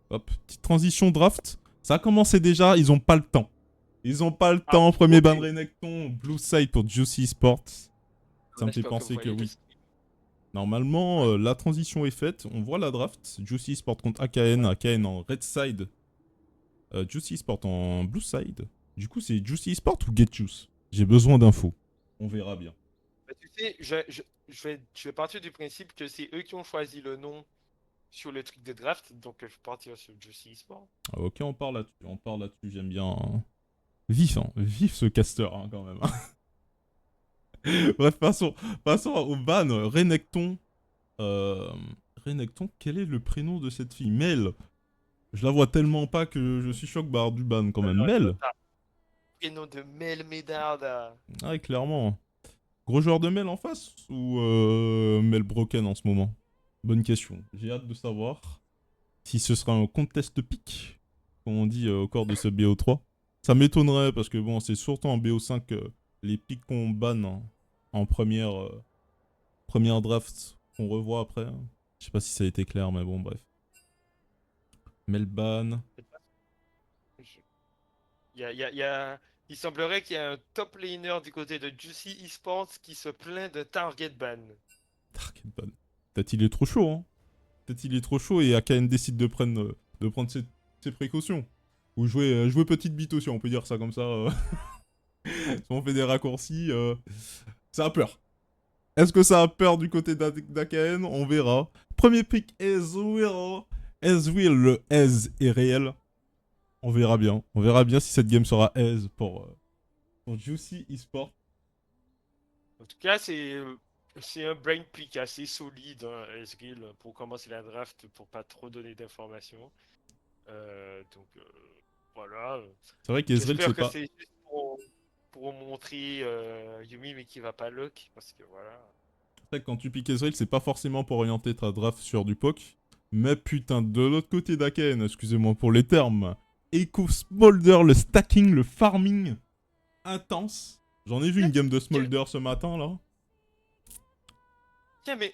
Hop, petite transition draft. Ça a commencé déjà, ils ont pas le temps. Ils ont pas le Ah, temps. Premier ban ok. Renekton, Blue Side pour Juicy Sports. Ça me fait J'espère que vous penser que voyez le oui. stream. Normalement, la transition est faite. On voit la draft. Juicy Sport contre AKN. AKN en red side. Juicy Sport en blue side. Du coup, c'est Juicy Sport ou Get Juice? J'ai besoin d'infos. On verra bien. Bah, tu sais, je vais partir du principe que c'est eux qui ont choisi le nom sur le truc de draft, donc je vais partir sur Juicy Esport. Ah, ok, on parle là-dessus. On parle là-dessus, j'aime bien. Vif, hein. Vif ce caster, hein, quand même. Bref, passons au ban. Renekton. Euh, Renekton, quel est le prénom de cette fille? Mel. Je la vois tellement pas que je suis choqué barre du ban quand même. Mel. Prénom de Mel Medarda. Ah, ouais, clairement. Gros joueur de Mel en face ou Mel Broken en ce moment? Bonne question. J'ai hâte de savoir si ce sera un contest pick, comme on dit au corps de ce BO3. Ça m'étonnerait parce que bon, c'est surtout en BO5 les picks qu'on ban en première draft qu'on revoit après. Je sais pas si ça a été clair, mais bon, bref. Melban. Je- Il semblerait qu'il y a un top laner du côté de Juicy Esports qui se plaint de target ban. Target ban. Peut-être il est trop chaud, hein. Peut-être il est trop chaud et AKN décide de prendre ses précautions. Ou jouer petite bite aussi, on peut dire ça comme ça. Si on fait des raccourcis, ça a peur. Est-ce que ça a peur du côté d'AKN? On verra. Premier pick, Ezreal. Ezreal, le Ez est réel. On verra bien. On verra bien si cette game sera Ez pour Juicy Esport. En tout cas, c'est un brain pick assez solide, hein, Ezreal, pour commencer la draft, pour pas trop donner d'informations. Donc voilà. C'est vrai qu'Ezreal, c'est J'espère que pas. c'est juste pour montrer Yumi, mais qui va pas lock, parce que voilà. C'est vrai que quand tu piques Ezreal, c'est pas forcément pour orienter ta draft sur du POC. Mais putain, de l'autre côté d'AKN, excusez-moi pour les termes. Echo Smolder, le stacking, le farming intense. J'en ai vu une game de Tiens, Smolder ce matin là. tiens, mais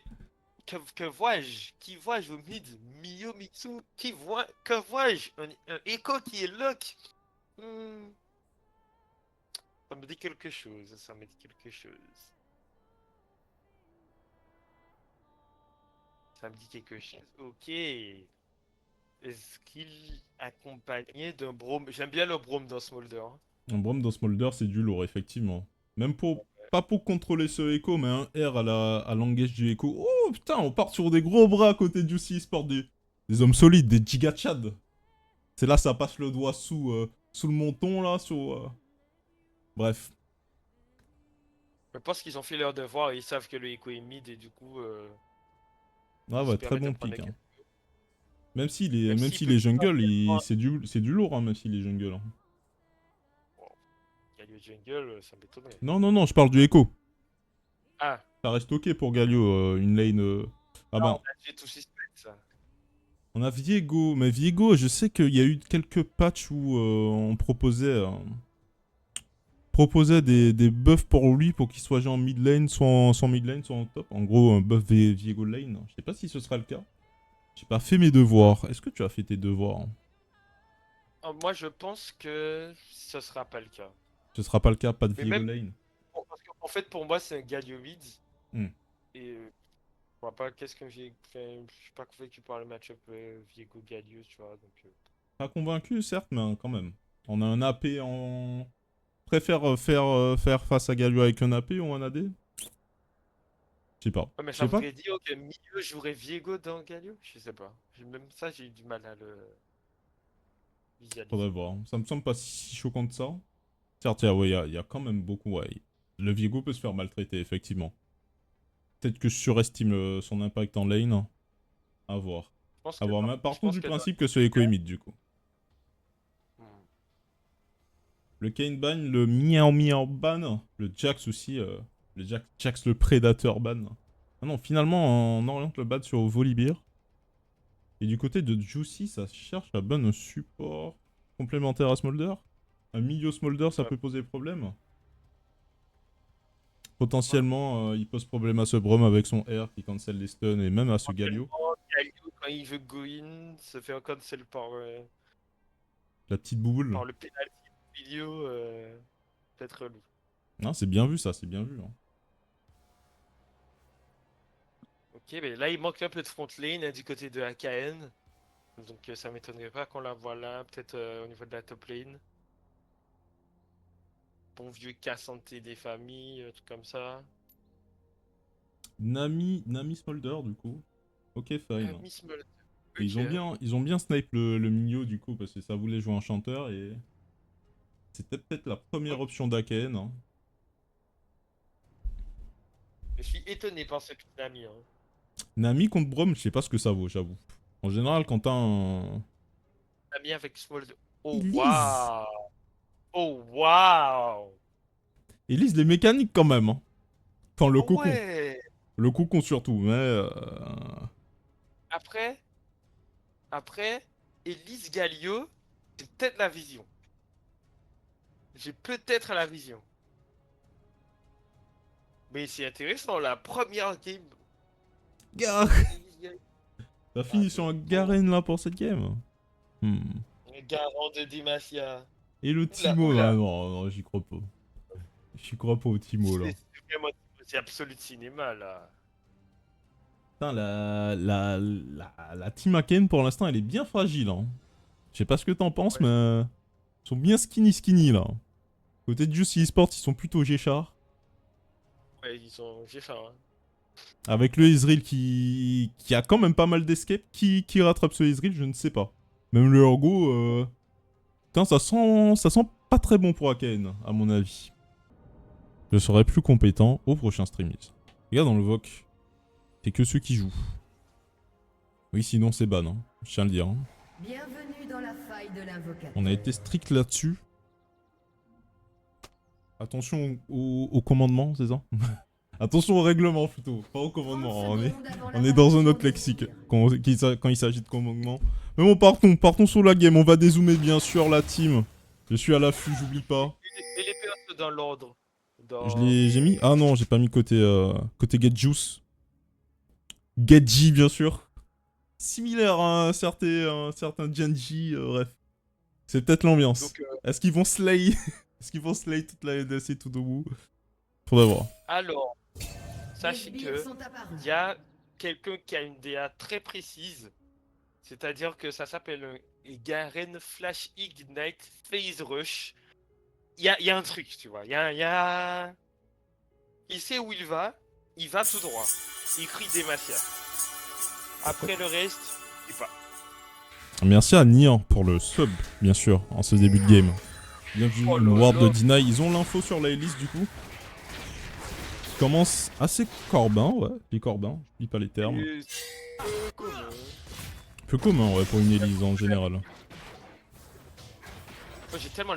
que vois-je? Qui vois-je au mid? Miyo Mitsu? Que vois-je? Un Echo qui est lock? Hmm, ça me dit quelque chose, ça me dit quelque chose. Ça me dit quelque chose. Ok. Est-ce qu'il accompagné d'un Brome? J'aime bien le Brome dans Smolder, hein. Un Braum dans Smolder, c'est du lourd, effectivement. Même pour. Pas pour contrôler ce Echo, mais un R à l'engage du Echo. Oh putain, on part sur des gros bras à côté de Juicy Sport, des hommes solides, des giga Chad. C'est là, ça passe le doigt sous le menton là, Bref. Je pense qu'ils ont fait leur devoir et ils savent que le Echo est mid et du coup, Ah ils se ouais, très permettent de bon prendre pick. le Hein. cap. Même Même s'il s'il peut est jungle, potentiellement. c'est du lourd, hein, même s'il est jungle. Hein. Bon, Galio Jungle, ça m'étonnerait. Non, non, non, je parle du Echo. Ah, Ça reste ok pour Galio, une lane. Ah non, ben, on a fait tout suspect ça. on a Viego, mais Viego, je sais qu'il y a eu quelques patchs où on proposait des buffs pour lui pour qu'il soit genre en mid lane, soit en mid lane, soit en top. En gros, un buff Viego lane. Je sais pas si ce sera le cas. J'ai pas fait mes devoirs. Est-ce que tu as fait tes devoirs? Moi, je pense que ce sera pas le cas. Ce sera pas le cas, pas de Mais Viego même, lane. parce qu'en fait, pour moi, c'est un Galio mid. Hmm. Et je vois pas qu'est-ce que j'ai fait. Je suis pas convaincu par le match-up Viego Galio, tu vois. Donc, Pas convaincu, certes, mais quand même. On a un AP en. Préfère faire face à Galio avec un AP ou un AD? Je sais pas. ouais, mais Je ça sais pas. voudrait dire que milieu jouerait Viego dans Galio? Je sais pas. Même ça, j'ai eu du mal à le Faudrait visualiser. voir. Ça me semble pas si choquant que ça. Certes, il y a quand même beaucoup. Ouais. Le Viego peut se faire maltraiter, effectivement. Peut-être que je surestime son impact en lane. À voir. Je pense À que voir. Mais je partons pense du que dans principe que ce Echo est mid, du coup. Hmm. Le Kane ban, le Miao Miao ban, le Jax aussi, Jax le Prédateur ban. Ah non, finalement, on oriente le ban sur Volibear. Et du côté de Juicy, ça cherche à ban un support complémentaire à Smolder. Un milieu Smolder, ça Ouais, peut poser problème. ouais. Potentiellement, il pose problème à ce Braum avec son R qui cancel les stuns et même à ce Galio. Éventuellement, Galio quand il veut go in, se fait cancel La petite boule. par le penalty du milieu, peut-être relou. Non, c'est bien vu ça, c'est bien vu. Hein. Ok, mais là il manque un peu de front lane du côté de AKN. Donc ça m'étonnerait pas qu'on la voit là, peut-être au niveau de la top lane. Bon vieux K-Santé des familles, truc comme ça. Nami Smolder du coup. Ok, fine. Miss Mulder. Et Ok. ils ont bien snipe le Migno du coup parce que ça voulait jouer un chanteur et c'était peut-être la première option d'AKN. Hein. Je suis étonné par ce petit ami. Hein. Nami contre Brom, je sais pas ce que ça vaut, j'avoue. En général, quand t'as un. Ami avec Smolder. Oh Elise waouh! Oh waouh! Elise, les mécaniques quand même. Hein. Enfin, le Oh cocon. ouais! Le cocon surtout, mais. Après, après, Elise Gallio, j'ai peut-être la vision. J'ai peut-être la vision. Mais c'est intéressant, la première game. Gare Elise Gallio. T'as Ah, fini sur un mais bon. Garen là pour cette game. Hmm. Garant de Demacia. Et le Oula, Timo là, oula. non, j'y crois pas. J'y crois pas au Timo là. C'est vraiment c'est absolu de cinéma là. Putain, la team Aken pour l'instant elle est bien fragile. Hein. Je sais pas ce que t'en penses, Ouais, mais. Ils sont bien skinny là. Côté de Juicy Esports, ils sont plutôt Géchard. ouais, ils sont. J'ai faim. Hein. Avec le Ezreal qui a quand même pas mal d'escape. Qui rattrape ce Ezreal, je ne sais pas. Même le Urgo, putain, ça sent pas très bon pour Akaen, à mon avis. Je serai plus compétent au prochain streamies. Regarde dans le VOC. C'est que ceux qui jouent. Oui, sinon c'est ban, hein. Je tiens à le dire. Hein. Bienvenue dans la faille de l'invocateur. On a été strict là-dessus. Attention au commandement, c'est ça? Attention au règlement plutôt, pas au commandement. On est dans un autre lexique quand il s'agit de commandement. Mais bon, partons sur la game. On va dézoomer bien sûr la team. Je suis à l'affût, j'oublie pas. Et les pertes dans l'ordre. J'ai mis. Ah non, j'ai pas mis côté Get Juice. Get G bien sûr. Similaire à un certain Genji, bref. C'est peut-être l'ambiance. Donc, Est-ce qu'ils vont slay Est-ce qu'ils vont slay toute la LDC tout au bout? Faudra voir. alors, sachez Les que sbires sont apparus. il y a quelqu'un qui a une DA très précise. C'est-à-dire que ça s'appelle un Garen Flash Ignite Phase Rush. Il y a un truc, tu vois. Il sait où il va tout droit. Il crie Demacia. Après le reste, il pas. Merci à Nian pour le sub, bien sûr, en ce début de game. Bienvenue, Oh une là ward là. de Deny. Ils ont l'info sur la Elise du coup. Qui commence assez Corbin, ouais. Les Corbin, je lis pas les termes. Et c'est commun. Peu commun, ouais, pour une Elise en général. Moi j'ai tellement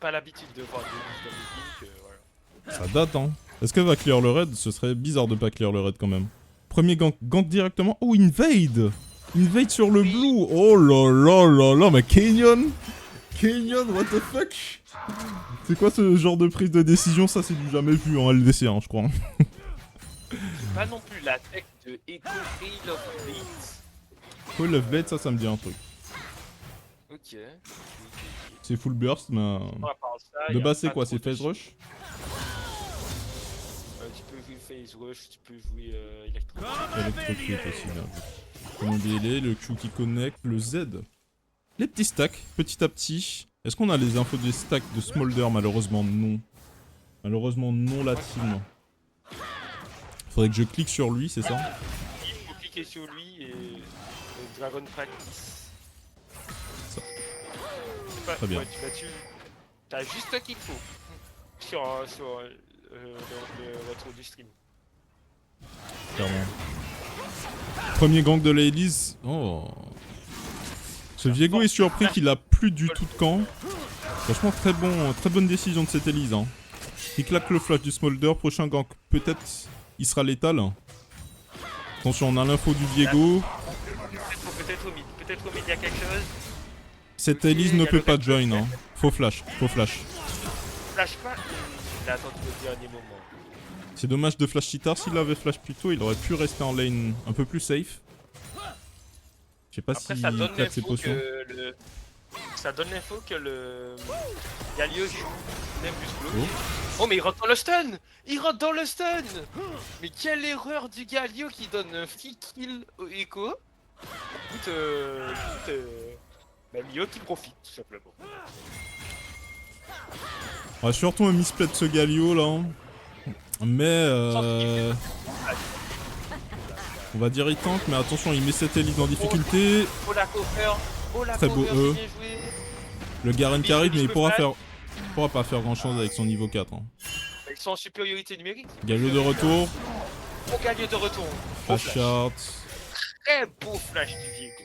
pas l'habitude de voir des Elise dans les games que voilà. Ça date, hein. Est-ce qu'elle va clear le raid? Ce serait bizarre de pas clear le raid quand même. Premier gank directement. Oh, invade! Invade sur le blue! Oh là là là là, mais Kenyon! Kenyon, what the fuck? C'est quoi ce genre de prise de décision? Ça, c'est du jamais vu en LDC, hein, je crois. C'est pas non plus la tech de Echo Hail of Blitz. Call of Blade, ça me dit un truc. Ok. C'est full burst, mais. À part ça, De y a base, c'est pas quoi? trop C'est de phase shit. rush? Tu peux jouer Phase Rush, tu peux jouer Electro. Electrocute aussi, bien vu. Comment BLA, le Q qui connecte, le Z. Les petits stacks, petit à petit. Est-ce qu'on a les infos des stacks de Smolder? Malheureusement, non. Malheureusement, non, la team. Faudrait que je clique sur lui, c'est ça? Il faut cliquer sur lui et Dragon Practice. Ça. C'est pas- Très bien. ouais, t'as juste ce qu'il faut sur le retour du stream. Clairement. Premier gank de la Elise. Oh. Ce Viego est surpris qu'il a plus du tout de camp. Franchement, très bonne décision de cette Elise. Hein. Il claque le flash du Smolder. Prochain gank, peut-être, il sera létal. Attention, on a l'info du Viego. Peut-être au mid, il y a quelque chose. Cette Ok, Elise ne il y a peut le pas reste join. de Hein. Faux flash. Flash pas. Il a attendu le dernier moment. C'est dommage de flash si tard. S'il avait flash plus tôt, il aurait pu rester en lane un peu plus safe. Je sais pas Après, si ça donne claque ses l'info potions. que le... Ça donne l'info que le... Galio joue Nimbus bloqué. Oh. Oh, mais il rentre dans le stun! Il rentre dans le stun! Mais quelle erreur du Galio qui donne un free kill au Echo. Écoute, bah, Mio qui profite, tout simplement. Ouais, surtout un misplay de ce Galio là. Mais on va dire il tank, mais attention, il met cette élite en difficulté. Oh la cover! Oh la Très beau cover, E. c'est bien joué! Le Garen qui arrive, mais il le pourra flash. pourra pas faire grand chose avec son niveau 4. Hein. Ils sont en supériorité numérique. Galio de retour. Oh, Galio de retour. Beau Flash flash. shot. Très beau flash du Viego.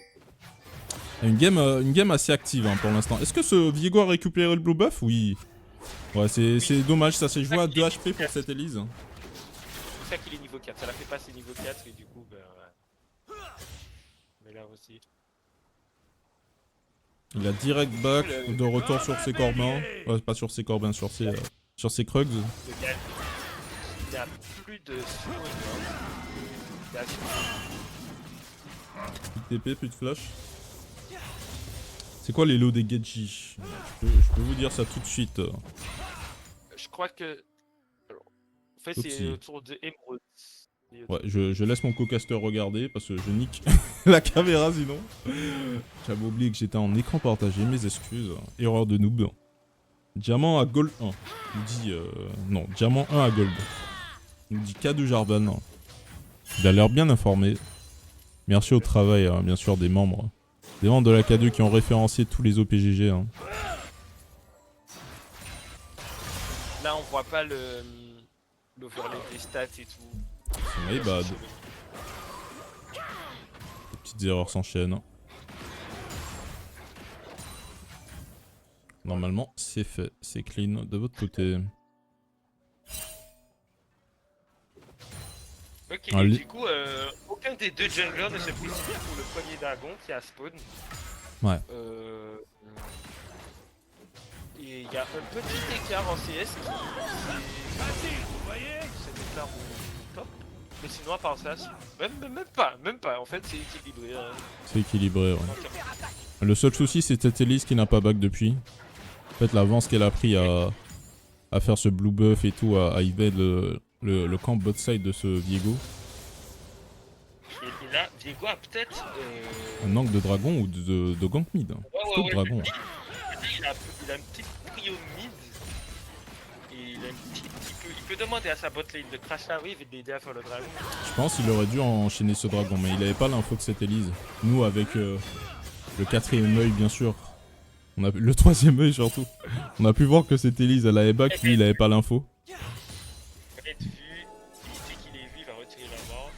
Une game assez active hein, pour l'instant. Est-ce que ce Viego a récupéré le blue buff? Oui. Ouais, c'est dommage, ça s'est joué à 2 HP pour cette Elise. C'est ça qu'il est niveau 4. Ça l'a fait passer niveau 4 et du coup, ben. Ouais. Mais là aussi. Il a direct back de retour sur ses corbins. Ouais, pas sur ses corbins, sur ses Krugs. Le gars, il a plus de soin. Il a Plus de TP, plus de flash. C'est quoi les lots des Genji? Je peux vous dire ça tout de suite. Je crois que. Alors, en fait, Oupsie. c'est autour de Emerald. Ouais, je laisse mon co-caster regarder parce que je nique la caméra sinon. J'avais oublié que j'étais en écran partagé, mes excuses. Erreur de noob. Diamant à gold 1. Il dit non, diamant 1 à gold. Il nous dit K de Jarvan. Il a l'air bien informé. Merci au travail, hein, bien sûr, des membres. Des membres de la K2 qui ont référencé tous les OPGG. Hein. Là, on voit pas l'overlay des stats et tout. C'est my bad. Les petites erreurs s'enchaînent. Normalement, c'est fait. C'est clean de votre côté. Ok, Ah, et lui- du coup, aucun des deux junglers ne se précipite pour le premier dragon qui a spawn. Ouais. Et il y a un petit écart en CS qui. Cet écart au top. Mais sinon, à part ça, même pas. En fait, c'est équilibré. Hein. C'est équilibré, ouais. Le seul souci, c'est cette Elise qui n'a pas back depuis. En fait, l'avance qu'elle a pris à faire ce blue buff et tout, à evade le camp bot side de ce Viego. Et là, Viego a peut-être. Un angle de dragon ou de gank mid. Plutôt de dragon. Il a une petite prio mid. Et il peut demander à sa bot lane de crash la wave et d'aider à faire le dragon. Je pense qu'il aurait dû enchaîner ce dragon, mais il avait pas l'info de cette Elise. Nous, avec le 4ème œil, bien sûr. On a le 3ème œil surtout. On a pu voir que cette Elise, elle avait back, lui, il avait pas l'info. Être vu, dès qu'il est vu, il va retirer la mort.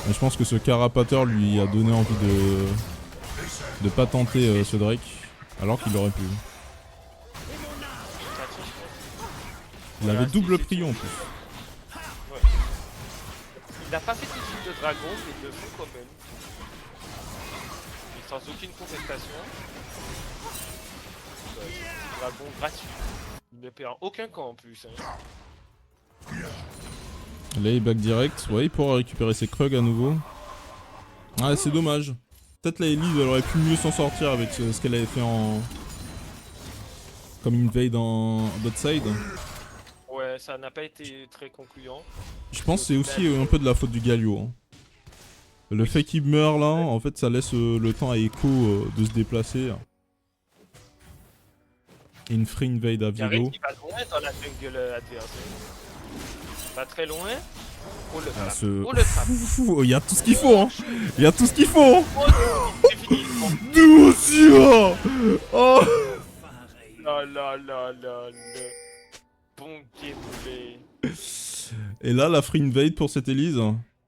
Mais je pense que ce carapateur lui a donné envie de pas tenter ce Drake, alors qu'il aurait pu. Il avait double prio en plus. Ouais. Il n'a pas fait tout de suite de dragon, mais il le fait quand même. Et sans aucune contestation. Dragon gratuit. Il ne perd aucun camp en plus. Hein. Là il back direct, ouais il pourra récupérer ses Krugs à nouveau. Ah c'est dommage. Peut-être la Elise elle aurait pu mieux s'en sortir avec ce qu'elle avait fait en... Comme invade en bot side. Ouais, ça n'a pas été très concluant. Je pense que c'est aussi un peu de la faute du Galio. Hein. Le fait qu'il meurt là, en fait ça laisse le temps à Echo de se déplacer. Et une free invade à Viego. Il va loin dans la jungle adverse. Pas très loin. Oh le Ah, trap. ce... Oh le trap. Il y a tout ce qu'il faut hein. Il y a tout ce qu'il faut hein. Oh, c'est fini. Bon. Nous aussi hein. Oh. Là, le bon gameplay. Et là la free invade pour cette Elise.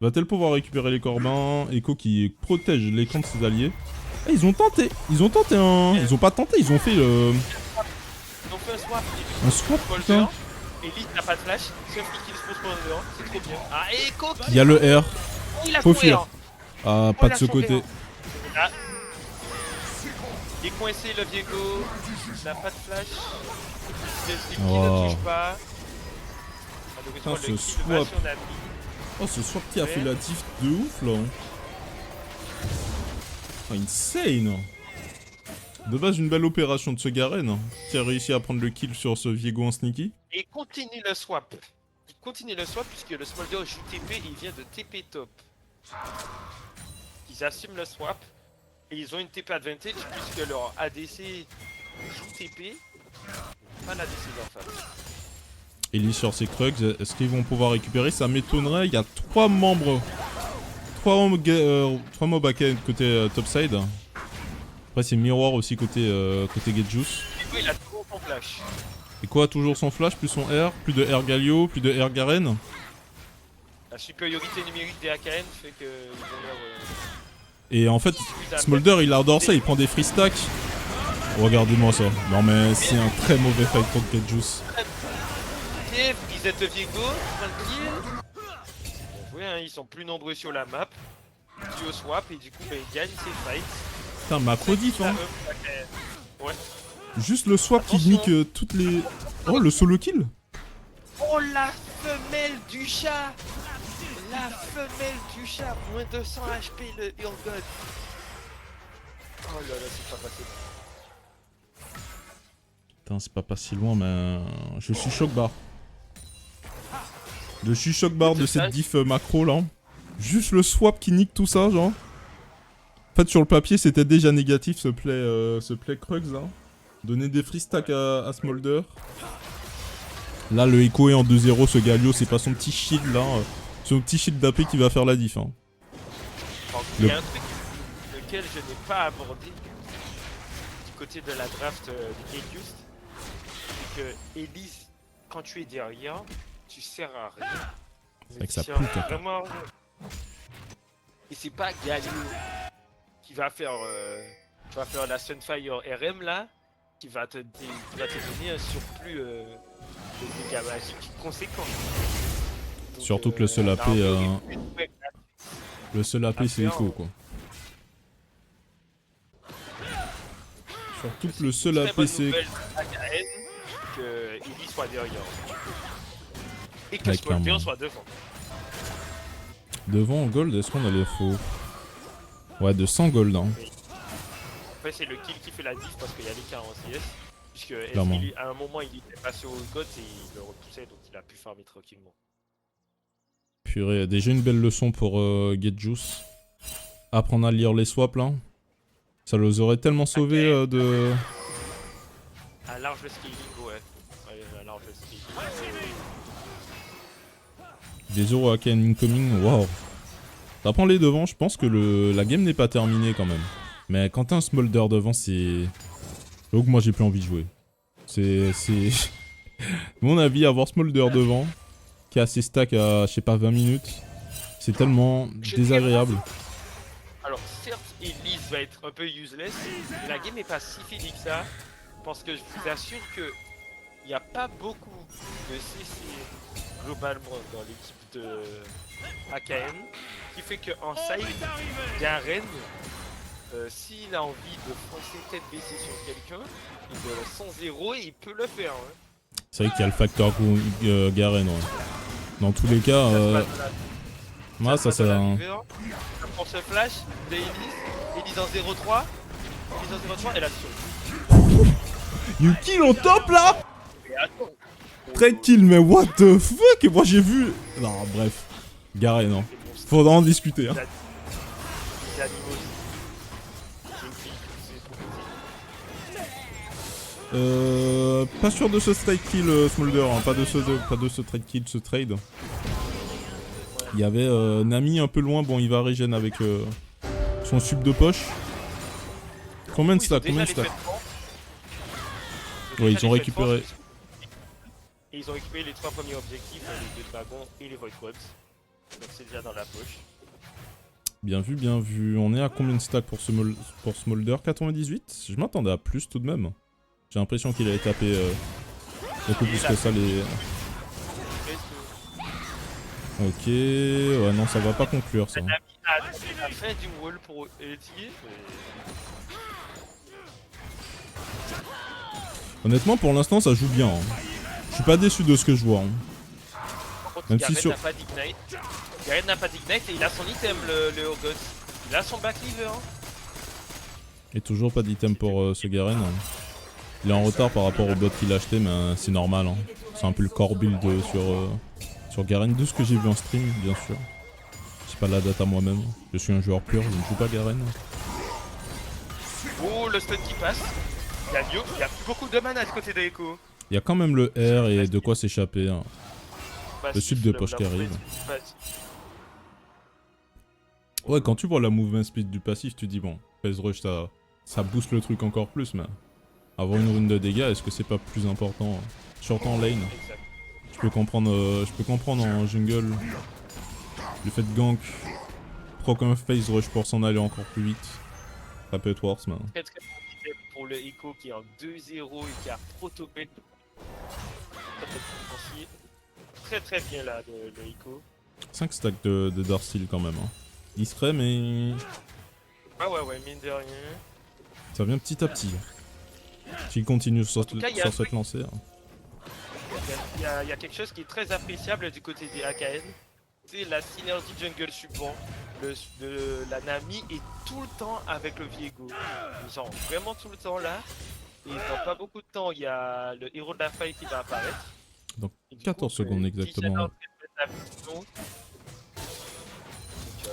Va-t-elle pouvoir récupérer les corbins? Echo qui protège les camps de ses alliés. Ah, ils ont tenté un... Ils ont pas tenté, ils ont fait le... Ils ont fait un swap. Un swap, putain. Elite n'a pas de flash, sauf qu'il se pose pour un dehors, c'est trop bien. Ah, Echo Il y a le R. il a Faut son fuir. R. Ah, pas de ce côté. Là. Il est coincé le Viego, il n'a pas de flash. Il ne touche pas. Putain, ce swap. Oh, ce swap qui a fait la diff de ouf là. Oh, insane. De base, une belle opération de ce Garen, hein, qui a réussi à prendre le kill sur ce Viego en sneaky. Et continue le swap. Il continue le swap puisque le Smolder joue TP et il vient de TP top. Ils assument le swap et ils ont une TP advantage puisque leur ADC joue TP. Pas l'ADC d'en face. Ellie sur ses Krugs, est-ce qu'ils vont pouvoir récupérer? Ça m'étonnerait, il y a 3 membres. 3 mobs à côté topside. Après c'est Miroir aussi côté Get-Juice. Du coup il a toujours son flash. Et quoi, toujours son flash, plus son R, plus de R Galio, plus de R Garen. La supériorité numérique des AKN fait que ils ont leur, Et en fait, Smolder il adore ça, il prend des free stacks. Regardez-moi ça. Non mais c'est un très mauvais fight contre Get-Juice. Ils êtes Viego, tranquille. Bon, ouais, hein, ils sont plus nombreux sur la map. Duo swap et du coup ils gagnent ces fights. Putain, macro diff hein. Ouais. Juste le swap qui Attention. nique toutes les... Oh, le solo kill. Oh la femelle du chat. La femelle du chat. Moins 200 HP le Urgot. Oh là là, c'est pas passé. Putain, c'est pas si loin, mais... Je suis choc bar. Je suis choc bar de cette diff macro là. Juste le swap qui nique tout ça, genre. En fait, sur le papier, c'était déjà négatif ce play Krugs là. Donner des free stacks à Smolder. Là, le Echo est en 2-0. Ce Galio, c'est pas son petit shield là. Son petit shield d'AP qui va faire la diff. Hein. Il y a un truc lequel je n'ai pas abordé du côté de la draft de Get-Juice. C'est que Elise, quand tu es derrière, tu sers à rien. C'est vrai que ça pue, sers caca. vraiment... Et c'est pas Galio qui va faire, la Sunfire RM là, qui va te donner un surplus de dégâts magiques conséquent. Donc, Surtout que le seul AP, le seul AP c'est Echo quoi. Surtout que le seul AP c'est... que Ellie soit derrière. Et que Ouais, Smolder clairement. soit devant. Devant en gold, est-ce qu'on a les faux? Ouais, de 100 gold hein. En fait, c'est le kill qui fait la diff parce qu'il y a l'écart en CS. Puisque Clairement. à un moment, il était passé au GOT et il le repoussait, donc il a pu farmer tranquillement. Purée, déjà une belle leçon pour Get-Juice. Apprendre à lire les swaps là. Ça les aurait tellement sauvés de... À large scaling, ouais. Ouais, à large scaling. Des euros à Ken incoming, waouh. Ça prend les devants, je pense que la game n'est pas terminée quand même. Mais quand t'as un Smolder devant, c'est... Donc moi j'ai plus envie de jouer. C'est... Mon avis, avoir Smolder devant, qui a ses stacks à, je sais pas, 20 minutes, c'est tellement désagréable. Alors, certes, Elise va être un peu useless, mais la game est pas si finie que ça. Parce que je vous assure que il n'y a pas beaucoup de CC globalement dans l'équipe de AKN, qui fait qu'en side, Garen, s'il a envie de foncer tête baissée sur quelqu'un, il de 100-0 et il peut le faire. Hein. C'est vrai qu'il y a le facteur Garen, ouais. Dans tous les cas, moi ça c'est un... Pour ce flash de Elise en 0-3, Elise en 0-3 et là-dessus. You kill en top là. Mais attends. Trade kill, mais what the fuck. Et moi j'ai vu... Non, bref. Garen, non. Faudra en discuter, hein. Les animaux aussi. Pas sûr de ce trade kill Smolder, hein. pas de ce trade kill, ce trade. Il y avait Nami un peu loin, bon il va régène avec son sub de poche. Combien de stacks? Ouais, ils ont récupéré. Et ils ont récupéré les 3 premiers objectifs, les 2 dragons et les Void Quads. Donc c'est déjà dans la poche. Bien vu, bien vu. On est à combien de stacks pour Smolder? 98? Je m'attendais à plus tout de même. J'ai l'impression qu'il allait taper beaucoup plus que ça les... Ok, ouais non ça va pas conclure ça. La fin du wall pour Etier. Honnêtement pour l'instant ça joue bien. Hein. Je suis pas déçu de ce que je vois. Hein. Même si sur... Garen n'a pas d'ignite et il a son item le Urgot. Il a son backlever. Hein. Et toujours pas d'item pour ce Garen. Il est en retard par rapport au bot qu'il a acheté, mais c'est normal. Hein. C'est un peu le core build sur Garen, de ce que j'ai vu en stream, bien sûr. C'est pas la date à moi-même. Je suis un joueur pur, je ne joue pas Garen. Oh, le stun qui passe. Il y a Nio, il y a plus beaucoup de mana du côté de Echo. Il y a quand même le R et de quoi s'échapper. Hein. Le sub de poche qui arrive. Ouais, quand tu vois la movement speed du passif, tu dis bon, phase rush ça booste le truc encore plus, mais avoir une rune de dégâts, est-ce que c'est pas plus important, surtout en lane? Je peux comprendre en jungle le fait de gank, proc un phase rush pour s'en aller encore plus vite. Ça peut être worse, mais. Très très bon pour le Echo qui est en 2-0 et qui a protopé. Très très bien là le Echo. 5 stacks de Darksteel quand même. Hein. Discret, mais. Ah ouais, mine de rien. Ça vient petit à petit. S'il continue sur cette lancée. Hein. Il y a quelque chose qui est très appréciable du côté des AKN. C'est la synergie jungle support. La Nami est tout le temps avec le Viego. Ils sont vraiment tout le temps là. Et dans pas beaucoup de temps, il y a le héros de la faille qui va apparaître. Dans 14 secondes exactement.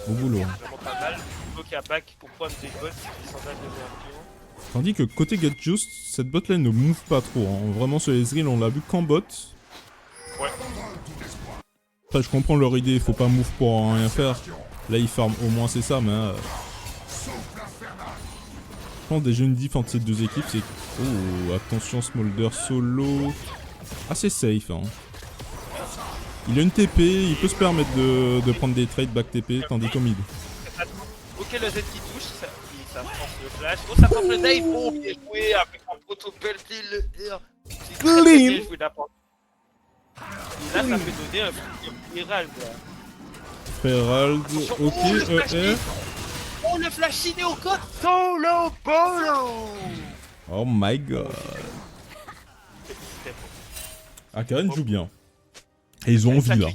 Au boulot. Vraiment pas mal. Il y a back pour prendre des bots qui sont là de tandis que côté Get Just, cette botlane ne move pas trop. Hein. Vraiment sur Ezreal, on l'a vu qu'en bot. Ouais. Après, je comprends leur idée, il faut pas move pour rien faire. Là, ils farm au moins, c'est ça, mais. Je pense déjà une diff entre ces deux équipes, c'est. Oh, attention, Smolder solo. Assez safe, hein. Il a une TP, il peut se permettre de prendre des trades back TP, tandis qu'au mid. Ok, le Z qui touche, ça force le flash. Oh, ça force le dive. Oh, bien joué avec un proto-belt et le R. C'est très bien joué d'apprendre. Et là, ça peut donner un Herald. Herald, ok, ER. Oh, le flash iné au code solo bolo. Oh my god. Karen joue bien. Et ils ont envie là.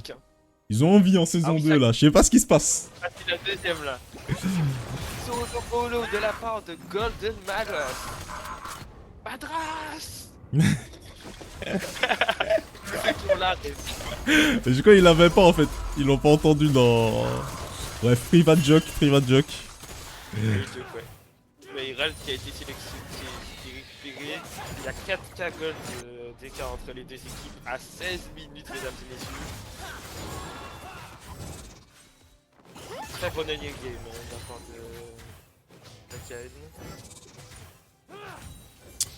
Ils ont envie en saison 2 là. Je sais pas ce qui se passe. Ah, c'est la deuxième là. Solo bolo de la part de Golden Madras. Madras. Je crois qu'ils l'avaient pas en fait. Ils l'ont pas entendu dans. Bref, private joke. Mais Herald qui a été récupéré. Il y a 4K gold d'écart entre les deux équipes à 16 minutes, mesdames et messieurs. Très bon onion game de la part de KN.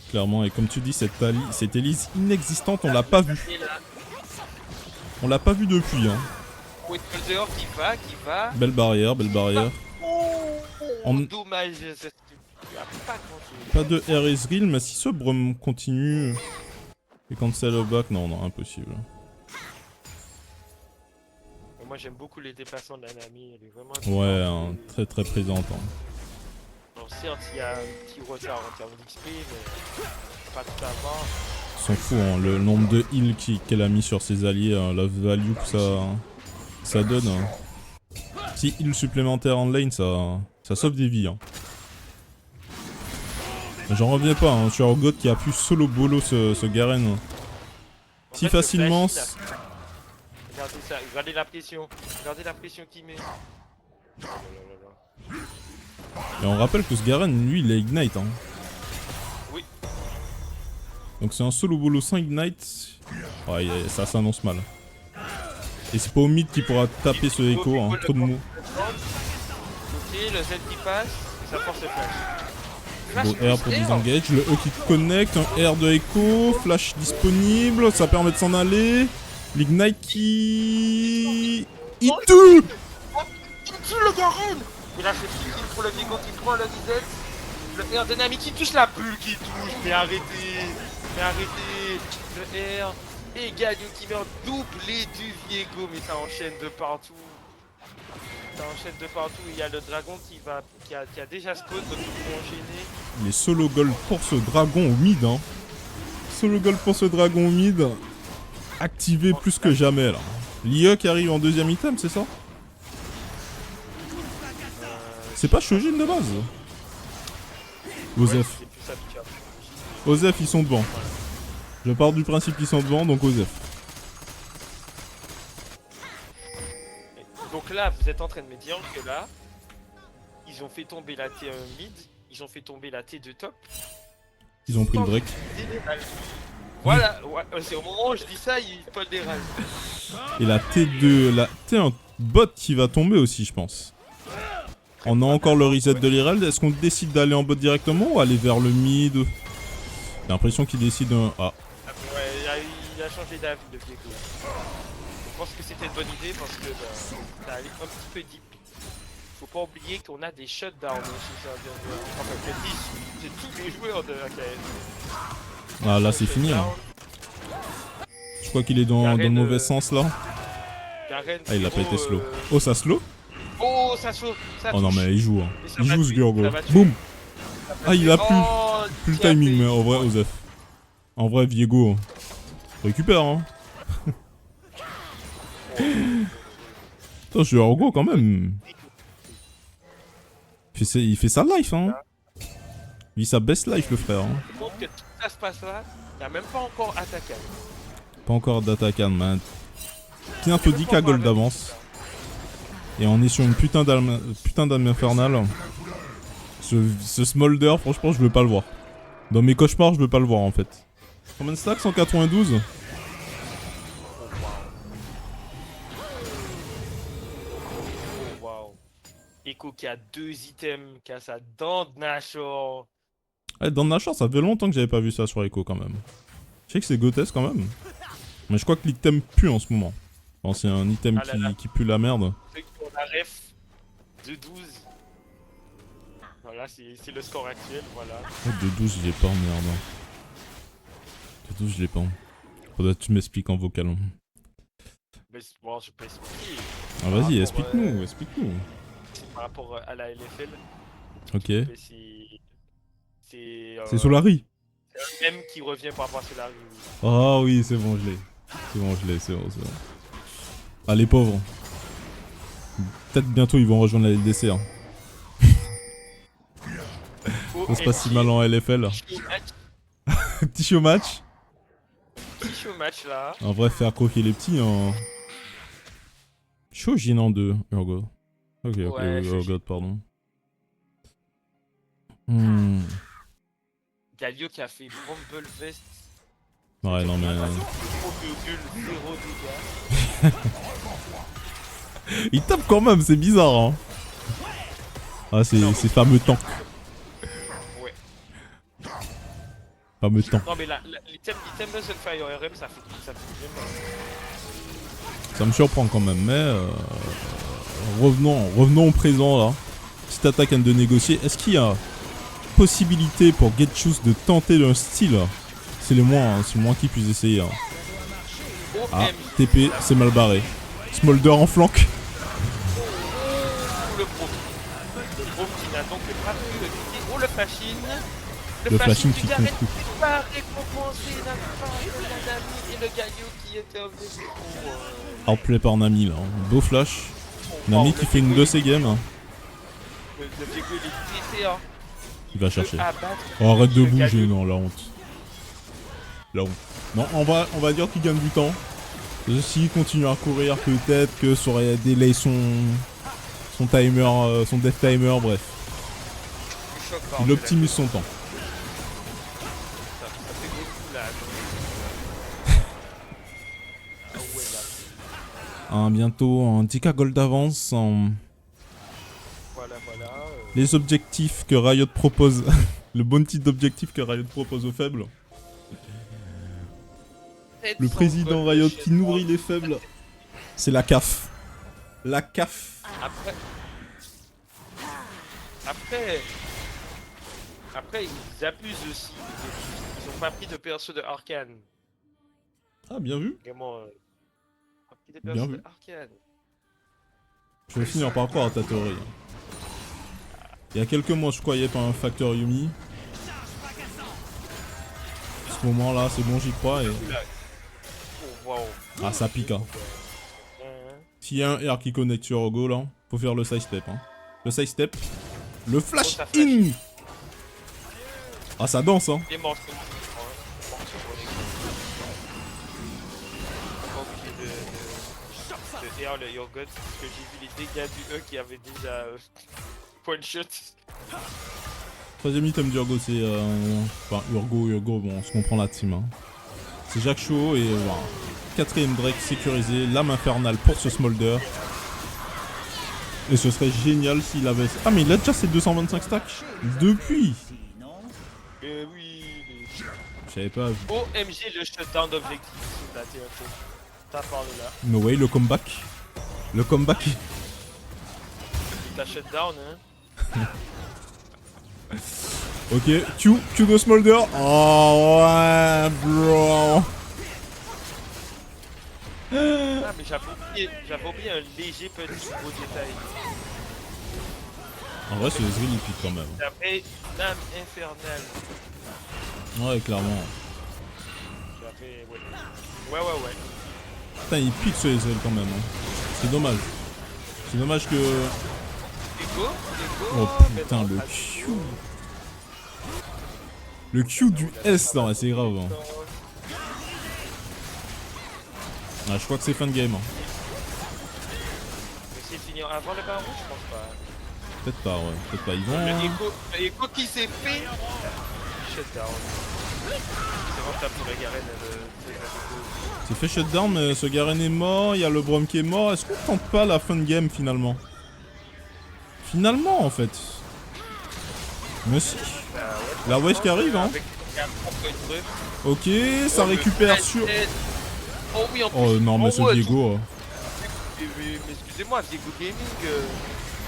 Clairement, et comme tu dis, cette Elise inexistante, on l'a pas vue. On l'a pas vue depuis. Hein. Witholder qui va. Belle barrière. Dommage, pas de R Ezreal, mais si ce Brum continue et cancel au back, non, impossible. Moi j'aime beaucoup les déplacements de la Nami, elle est vraiment... Ouais, hein, très très présente. Hein. Alors certes, il y a un petit retard en termes d'XP, mais pas tout à voir. S'en fout, hein, le nombre de heals qu'elle a mis sur ses alliés, hein, la value que ça donne. Hein. 6 heals supplémentaires en lane, ça sauve des vies. Hein. J'en reviens pas, hein, sur God qui a pu solo bolo ce Garen. Si facilement. Regardez ça, regardez la pression qu'il met. Et on rappelle que ce Garen, lui, il a Ignite. Hein. Oui. Donc c'est un solo bolo sans Ignite. Ouais, ça s'annonce mal. Et c'est pas au mid qui pourra taper ce Echo, hein, trop de mots. Ok, le Z qui passe, et ça force le flash. Bon R pour disengage, le E qui connecte, un R de Echo, flash disponible, ça permet de s'en aller. L'Ignite qui... Il tue. Il tue le Garen. Et là c'est free kill pour le Viego qui prend le reset. Le R de Nami qui touche la bulle qui touche. Mais arrêtez. Le R. Et Galio qui met un doublé du Viego. Mais ça enchaîne de partout. Il y a le dragon qui a déjà spawn, donc il faut enchaîner. Il est solo gold pour ce dragon au mid, hein. Solo gold pour ce dragon au mid. Activé plus que jamais là. L'IE qui arrive en deuxième item, c'est ça? C'est pas Shojin de base? Osef. C'est plus habitué à Osef, ils sont devant. Je pars du principe qu'ils sont devant, donc Osef. Donc là, vous êtes en train de me dire que là, ils ont fait tomber la T1 mid, ils ont fait tomber la T2 top. Ils ont pris le Drake. Voilà, ouais, c'est au moment où je dis ça, ils pull des ralles. Et la T2, la T1 bot qui va tomber aussi, je pense. On a encore le reset de l'Herald. Est-ce qu'on décide d'aller en bot directement ou aller vers le mid? J'ai l'impression qu'il décide un... Ah. Ouais, il a changé d'avis de Viego. Je pense que c'était une bonne idée parce que ça allait un petit peu deep. Faut pas oublier qu'on a des shutdowns aussi, ça vient de... Enfin, que 10, c'est tous les joueurs de AKS. Ah là c'est fini hein. Je crois qu'il est dans le mauvais sens là. Garen, Ah il a pas été slow. euh, Oh ça slow? Oh ça saute, ça Oh non touche. mais il joue hein. Et ça Il va joue ce tuer, Gurgo. ça va tuer. Boum. Ça va Ah il a tuer. plus, Oh, plus le qui a timing fait- mais en vrai Osef. En vrai Viego récupère hein. Putain je Gurgo quand même. Il fait sa life hein. Il vit sa best life le frère hein. Je montre que tout ça se passe là, il n'y a même pas encore attaqué. Pas encore d'attaque man. Bientôt 10k gold d'avance. Et on est sur une putain d'arme infernale. Ce Smolder, franchement, je veux pas le voir. Dans mes cauchemars, je veux pas le voir en fait. Combien de stacks? 192. Oh, wow. Echo qui a 2 items, qui a sa dent de Nashor. Dans Nashor, ça fait longtemps que j'avais pas vu ça sur Echo quand même. Je sais que c'est Gotes quand même. Mais je crois que l'item pue en ce moment. Enfin, c'est un item Ah là là. qui pue la merde. Ceux qui ont la ref de 12. Voilà, c'est le score actuel, voilà. Oh, de 12, je l'ai pas, merde. De 12, je l'ai pas. Faudrait que tu m'expliques en vocal. Mais bon, je peux expliquer. Ah vas-y, rapport, explique-nous, explique-nous. C'est par rapport à la LFL. Ok. Mais c'est Solari. le même qui revient par rapport à Solari. Ah oui, c'est bon, je l'ai. C'est bon, je l'ai, c'est bon, c'est bon. Ah, les pauvres. Peut-être bientôt ils vont rejoindre la LDC. Hein. Ça se passe si mal en LFL. Petit show match. Petit show match là. En vrai, faire croquer les petits en. Show en 2. Urgot. Ok, ok, Ouais, Urgot, pardon. Galio qui a fait Rumble Vest. Ouais, non, mais. Zéro dégâts. Il tape quand même, c'est bizarre, hein. Ah, c'est fameux tank. Ouais. Fameux tank. Non mais l'item Muscle Fire RM ça fait bien mal. Ça me surprend quand même, mais. Revenons au présent là. Petite attaque de négocier. Est-ce qu'il y a possibilité pour Getchus de tenter d'un style? C'est le moins qu'ils puissent essayer. Hein. Ah, TP, c'est mal barré. Smolder en flanc. Le pro qui n'a donc pas pu le quitter. Oh le flashing. Le flashing du qui Garen conclut. qui va récompenser la part de la Nami et le Galio qui était revenu pour... Outplay par Nami là. Beau flash. Nami qui fait une de ses games. Hein. Le Viego il est TT hein. Il va chercher. Abattre Oh, arrête de le bouger, Galio. non, la honte. La honte. Non, on va dire qu'il gagne du temps. S'il continue à courir, peut-être que ça aurait délai son timer, son death timer, bref. Il optimise son temps. Ça fait beaucoup là. Ah ouais là. Bientôt un 10k gold d'avance. Voilà. Les objectifs que Riot propose. Le bon type d'objectif que Riot propose aux faibles. Le président Riot qui nourrit les faibles. C'est la CAF. La CAF. Après, ils abusent aussi. Ils ont pas pris de perso de Arcane. Ah, bien vu. Vraiment. Pas pris de Bien perso vu. de Arcane. Je vais finir par croire à ta théorie. Il y a quelques mois, je croyais pas un facteur Yumi. À ce moment-là, c'est bon, j'y crois. Et... Oh, wow. Ah, ça pique. Hein. S'il y a un R qui connecte sur Ogo, là, faut faire le side step. Hein. Le side step. Le flash ça in. Ah, ça danse, hein. Les morceaux. Ouais, les morceaux pour les gars. Pas obligé de air le Urgot parce que j'ai vu les dégâts du E qui avait déjà point shot. Troisième item d'Urgo, c'est... Enfin, Urgo, bon, on se comprend la team, hein. C'est Jacques Chaud et voilà. Quatrième Drake sécurisé, lame infernale pour ce Smolder. Et ce serait génial s'il avait... Ah mais il a déjà ses 225 stacks depuis. Oui, Je savais pas. OMG le shutdown d'objectif sous la TNT. Ça parle là. No way, le comeback. Le comeback. Il t'a shutdown hein. Ok, Q de Smolder. Oh ouais, bro. Ah mais j'avais oublié un léger petit beau détail. En vrai, ce Ezreal il pique quand même. J'avais lame infernale. Ouais, clairement. J'avais... Ouais. Putain, il pique ce Ezreal quand même. Hein. C'est dommage. C'est dommage que... Ego. Oh putain, le Q. Le Q du S, non, c'est grave. Hein. Ah, je crois que c'est fin de game. Hein. Mais c'est fini avant le baron, je pense pas. Peut-être pas, ouais. Peut-être pas. Ils vont... Le Ego qui s'est fait shutdown. C'est vraiment ça pour la Garen. C'est fait shutdown, mais ce Garen est mort, il y a le Braum qui est mort. Est-ce qu'on tente pas la fin de game finalement? Finalement en fait. Mais si. La Wesh qui arrive hein. Ok, ça récupère sur... Oh oui, en plus. Oh non mais ce Diego... Mais excusez-moi, Diego Gaming...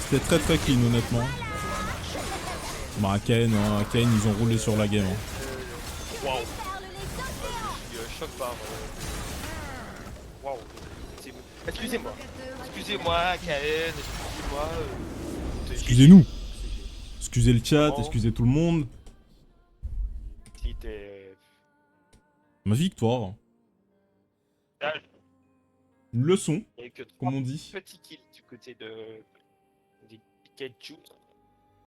C'était très très clean honnêtement. Bah Kaen, hein. Kaen ils ont roulé sur la game. Hein. Waouh. Choc par... Waouh. Excusez-moi. Excusez-moi, Kaen. Excusez-moi. Excusez-nous. Excusez le chat, excusez tout le monde. C'était... Ma victoire. Une leçon, comme on dit. Petit kill du côté de Pikachu.